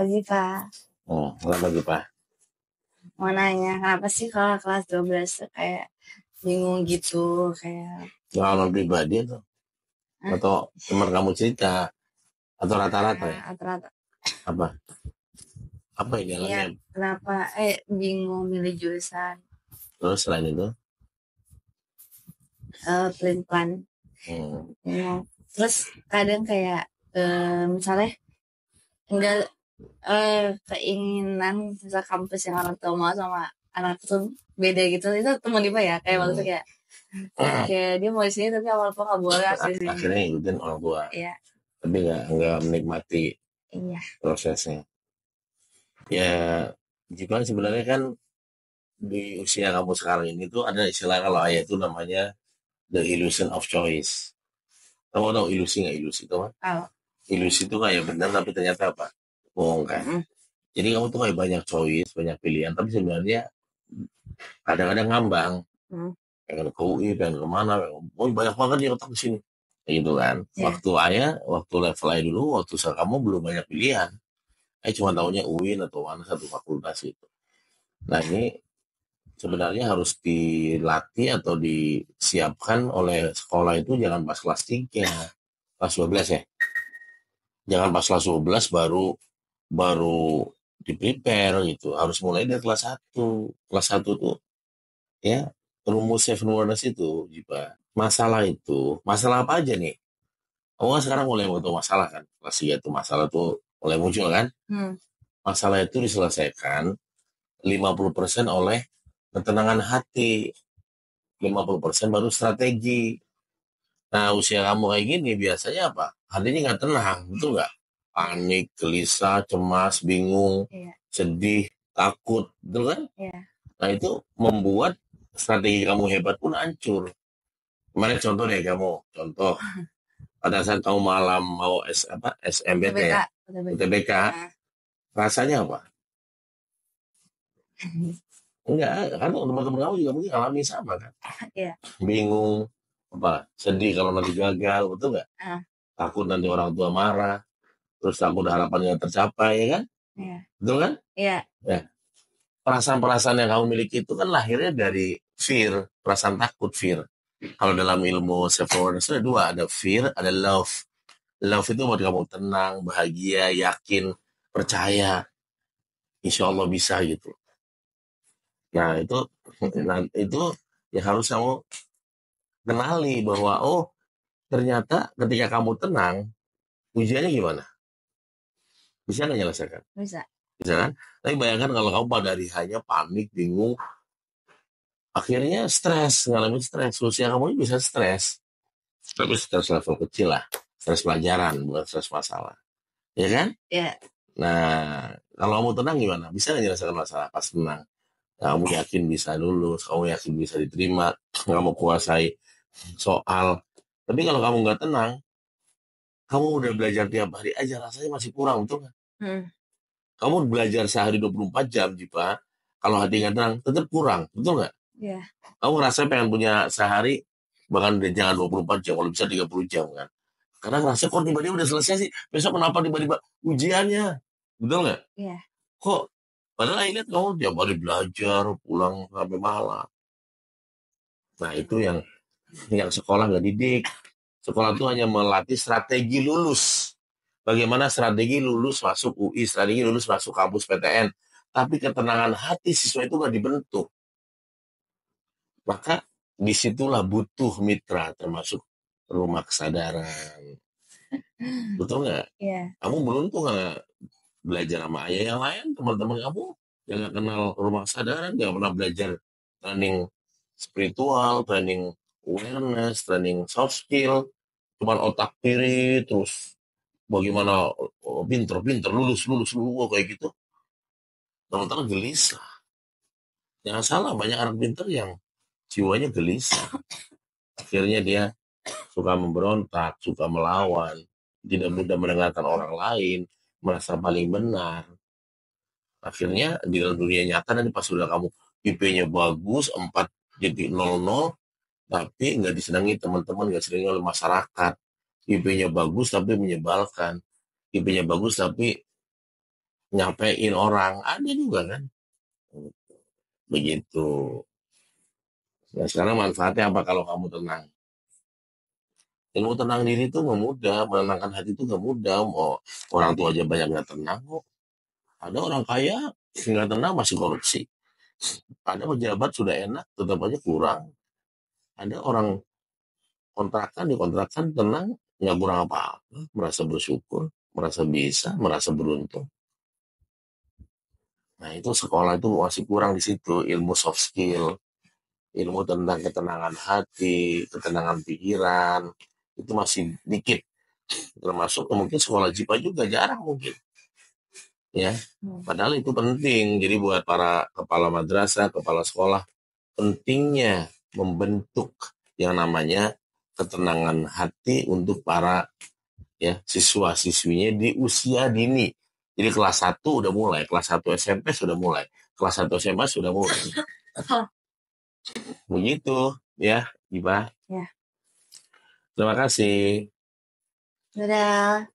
pagi, Pak. Selamat pagi, Pak. Mau nanya, kenapa sih kalau kelas 12 tuh kayak bingung gitu, kayak... Pengalaman pribadi tuh, atau teman kamu cerita, atau rata-rata ya? Rata-rata. Apa? Apa yang Iya, dialami? kenapa bingung milih jurusan. Terus selain itu? Pelin-pelan. Bingung. Terus kadang kayak misalnya enggak keinginan misal kampus yang orang tua mau sama anak tuh beda gitu. Itu teman Diva ya, kayak maksudnya kayak dia mau di sini tapi awal tua nggak boleh di sini. Akhirnya ngikutin orang tua. Iya. Tapi nggak menikmati prosesnya. Ya, jika sebenarnya kan di usia kamu sekarang ini tuh ada istilah kalau ayah itu namanya the illusion of choice. Kamu tahu ilusi nggak ilusi itu kan? Ilusi itu kayak benar tapi ternyata apa? Bohong kan? Jadi kamu tuh kayak banyak choice, banyak pilihan, tapi sebenarnya kadang-kadang ngambang. Pengen ke UI, pengen kemana, banyak banget di otak di sini. Gitu kan. Waktu level ayah dulu, waktu kamu belum banyak pilihan. Cuma tahunya UIN atau mana satu fakultas itu. Nah ini sebenarnya harus dilatih atau disiapkan oleh sekolah itu jangan pas kelas 3, kelas 12 ya. Jangan pas kelas 12 baru di-prepare gitu. Harus mulai dari kelas 1. Kelas 1 tuh ya rumus 7 wonders itu juga. Masalah apa aja nih? Kamu kan sekarang mulai mau masalah kan? Kelas 3 itu masalah tuh mulai muncul kan? Masalah itu diselesaikan 50% oleh ketenangan hati. 50% baru strategi. Nah, usia kamu kayak gini biasanya apa? Hatinya nggak tenang, betul nggak? Panik, gelisah, cemas, bingung, sedih, takut, betul kan? Nah, itu membuat strategi kamu hebat pun hancur. Kemarin contoh deh kamu, pada saat kamu malam mau SMBT ya, UTBK, rasanya apa? Enggak, kan teman-teman kamu juga mungkin alami sama kan? Bingung, sedih kalau nanti gagal, betul nggak? Takut nanti orang tua marah, terus takut harapannya tercapai, ya kan? Betul kan? Iya. Ya. Perasaan-perasaan yang kamu miliki itu kan lahirnya dari fear, perasaan takut, fear. Kalau dalam ilmu self-awareness ada 2, ada fear, ada love. Love itu buat kamu tenang, bahagia, yakin, percaya, insya Allah bisa gitu. Nah itu ya harus kamu kenali bahwa ternyata ketika kamu tenang, ujiannya gimana? Bisa nggak menyelesaikan? Bisa kan? Tapi bayangkan kalau kamu pada hari hanya panik, bingung, akhirnya stres, ngalamin stres. Usia kamu ini bisa stres. Tapi stres level kecil lah. Stres pelajaran, bukan stres masalah. Ya kan? Iya. Nah, kalau kamu tenang gimana? Bisa nggak menyelesaikan masalah pas tenang? Kamu yakin bisa lulus, kamu yakin bisa diterima, kamu kuasai soal. Tapi kalau kamu nggak tenang, kamu udah belajar tiap hari aja rasanya masih kurang, betul nggak? Kamu belajar sehari 24 jam, Jipa. Kalau hati nggak tenang, tetap kurang, betul nggak? Iya. Kamu ngerasa pengen punya sehari, bahkan jangan 24 jam, kalau bisa 30 jam kan. Karena ngerasa kok tiba-tiba udah selesai sih, besok kenapa tiba-tiba ujiannya, betul nggak? Iya. Kok padahal lihat kamu tiap hari belajar, pulang sampai malam. Nah itu yang sekolah nggak didik. Sekolah itu hanya melatih strategi lulus. Bagaimana strategi lulus masuk UI, strategi lulus masuk kampus PTN. Tapi ketenangan hati siswa itu nggak dibentuk. Maka disitulah butuh mitra, termasuk rumah kesadaran. Betul nggak? Iya. Kamu beruntung nggak belajar sama ayah yang lain, teman-teman kamu yang nggak kenal rumah kesadaran, nggak pernah belajar training spiritual, training awareness, training soft skill, cuman otak kiri, terus bagaimana pinter, lulus, kayak gitu. Teman-teman gelisah. Jangan salah, banyak anak pinter yang jiwanya gelisah. Akhirnya dia suka memberontak, suka melawan, tidak mudah mendengarkan orang lain, merasa paling benar. Akhirnya di dalam dunia nyata nanti pas sudah kamu IP-nya bagus 4.00, tapi nggak disenangi teman-teman, nggak disenangi oleh masyarakat. IP-nya bagus tapi menyebalkan. IP-nya bagus tapi nyampein orang, ada juga kan, begitu. Nah sekarang manfaatnya apa kalau kamu tenang? Ilmu tenang diri itu nggak mudah, menenangkan hati itu nggak mudah. Mau orang tua aja banyak nggak tenang kok. Ada orang kaya nggak tenang masih korupsi. Ada pejabat sudah enak tetap aja kurang. Ada orang kontrakan di kontrakan tenang nggak kurang apa-apa, merasa bersyukur, merasa bisa, merasa beruntung. Nah itu sekolah itu masih kurang di situ, ilmu soft skill, ilmu tentang ketenangan hati, ketenangan pikiran, itu masih dikit. Termasuk mungkin sekolah JIPA juga jarang mungkin, ya. Padahal itu penting. Jadi buat para kepala madrasah, kepala sekolah, pentingnya membentuk yang namanya ketenangan hati untuk para ya siswa-siswinya di usia dini. Jadi kelas 1 udah mulai, kelas 1 SMP sudah mulai, kelas 1 SMA sudah mulai. Begitu ya, Iba. Ya. Terima kasih. Dadah.